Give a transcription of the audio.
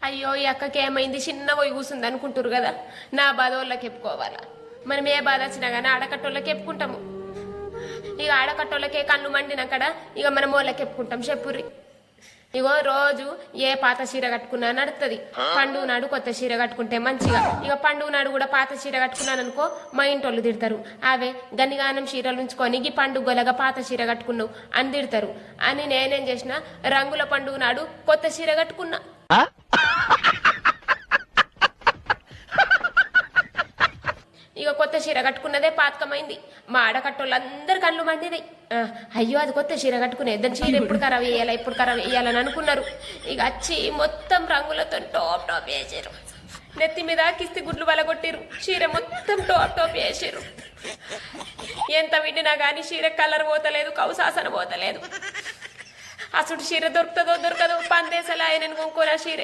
అయ్యో ఈ అక్కకి ఏమైంది చిన్న పోయి కూసుంది అనుకుంటారు కదా, నా బాధ వాళ్ళకి చెప్పుకోవాలా. మనం ఏ బాధ వచ్చినా కానీ ఆడకట్టోళ్ళకి చెప్పుకుంటాము. ఇక ఆడకట్టోళ్ళకే కళ్ళు మండినక్కడ ఇక మనం వాళ్ళకి చెప్పుకుంటాం. చెప్పుర్రి. ఇగో రోజు ఏ పాత చీర కట్టుకున్నా నడుతుంది. పండుగ నాడు కొత్త చీర కట్టుకుంటే మంచిగా. ఇక పండుగ నాడు కూడా పాత చీర కట్టుకున్నాను అనుకో మా ఇంటోళ్ళు తిడతారు. అవే గనిగానం చీరలు ఉంచుకొని ఈ పండుగలగా పాత చీర కట్టుకున్నావు అని తిడతారు అని నేనేం చేసిన, రంగుల పండుగ నాడు కొత్త చీర కట్టుకున్నా. ఇక కొత్త చీర కట్టుకున్నదే పాతకమైంది. మా ఆడకట్టోళ్ళందరు కళ్ళు మండినాయి. అయ్యో అది కొత్త చీర కట్టుకునే దాని చీర ఎప్పుడు ఖరాబ్ వేయాలా ఎప్పుడు ఖరాబ్ వేయాలని అనుకున్నారు. ఇక వచ్చి మొత్తం రంగులతో టోప్ టాప్ వేసారు. నెత్తి మీద కిస్తి గుడ్లు వలగొట్టిరు. చీర మొత్తం టాప్ టాప్ వేసారు. ఎంత విండినా కానీ చీర కలర్ పోతలేదు, కౌసాసన పోతలేదు. అసలు చీర దొరుకుతుందో దొరకదో పందేసలా ఆయన కొనుక్కోరా చీరే.